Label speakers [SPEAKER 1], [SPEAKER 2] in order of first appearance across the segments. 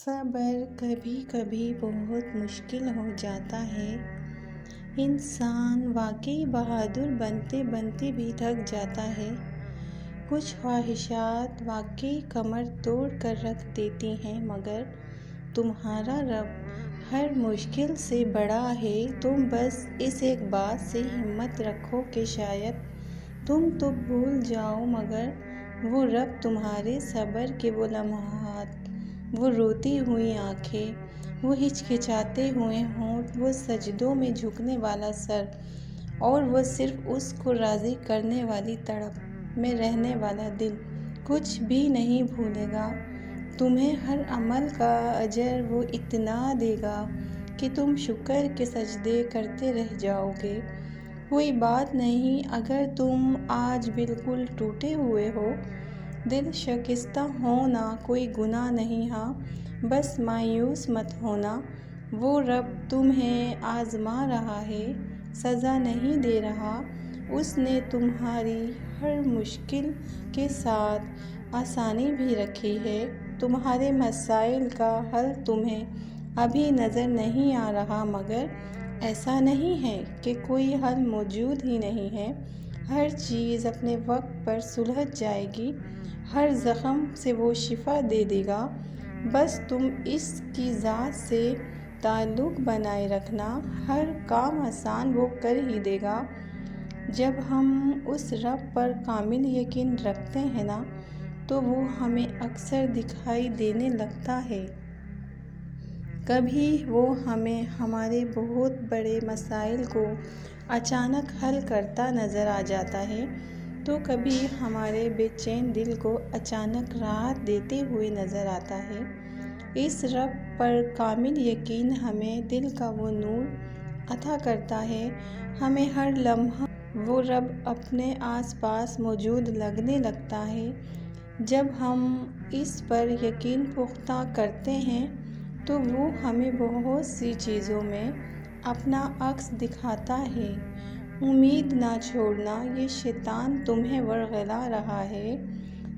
[SPEAKER 1] صبر کبھی کبھی بہت مشکل ہو جاتا ہے۔ انسان واقعی بہادر بنتے بنتے بھی تھک جاتا ہے۔ کچھ خواہشات واقعی کمر توڑ کر رکھ دیتی ہیں، مگر تمہارا رب ہر مشکل سے بڑا ہے۔ تم بس اس ایک بات سے ہمت رکھو کہ شاید تم تو بھول جاؤ، مگر وہ رب تمہارے صبر کے وہ لمحات، وہ روتی ہوئی آنکھیں، وہ ہچکچاتے ہوئے ہونٹ، وہ سجدوں میں جھکنے والا سر، اور وہ صرف اس کو راضی کرنے والی تڑپ میں رہنے والا دل کچھ بھی نہیں بھولے گا۔ تمہیں ہر عمل کا اجر وہ اتنا دے گا کہ تم شکر کے سجدے کرتے رہ جاؤ گے۔ کوئی بات نہیں اگر تم آج بالکل ٹوٹے ہوئے ہو، دل شکستہ ہونا کوئی گناہ نہیں، ہاں بس مایوس مت ہونا۔ وہ رب تمہیں آزما رہا ہے، سزا نہیں دے رہا۔ اس نے تمہاری ہر مشکل کے ساتھ آسانی بھی رکھی ہے۔ تمہارے مسائل کا حل تمہیں ابھی نظر نہیں آ رہا، مگر ایسا نہیں ہے کہ کوئی حل موجود ہی نہیں ہے۔ ہر چیز اپنے وقت پر سلجھ جائے گی، ہر زخم سے وہ شفا دے دے گا۔ بس تم اس کی ذات سے تعلق بنائے رکھنا، ہر کام آسان وہ کر ہی دے گا۔ جب ہم اس رب پر کامل یقین رکھتے ہیں نا، تو وہ ہمیں اکثر دکھائی دینے لگتا ہے۔ کبھی وہ ہمیں ہمارے بہت بڑے مسائل کو اچانک حل کرتا نظر آ جاتا ہے، تو کبھی ہمارے بے چین دل کو اچانک راحت دیتے ہوئے نظر آتا ہے۔ اس رب پر کامل یقین ہمیں دل کا وہ نور عطا کرتا ہے۔ ہمیں ہر لمحہ وہ رب اپنے آس پاس موجود لگنے لگتا ہے۔ جب ہم اس پر یقین پختہ کرتے ہیں تو وہ ہمیں بہت سی چیزوں میں اپنا عکس دکھاتا ہے۔ امید نہ چھوڑنا، یہ شیطان تمہیں ورغلا رہا ہے،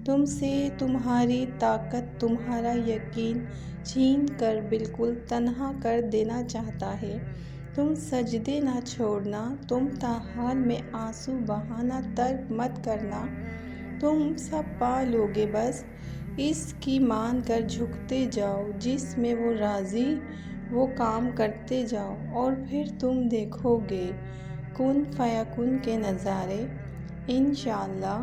[SPEAKER 1] تم سے تمہاری طاقت، تمہارا یقین چھین کر بالکل تنہا کر دینا چاہتا ہے۔ تم سجدے نہ چھوڑنا، تم تاحال میں آنسو بہانا ترک مت کرنا، تم سب پا لوگے، بس اس کی مان کر جھکتے جاؤ جس میں وہ راضی، وہ کام کرتے جاؤ، اور پھر تم دیکھو گے کن فیکون کے نظارے، انشاءاللہ۔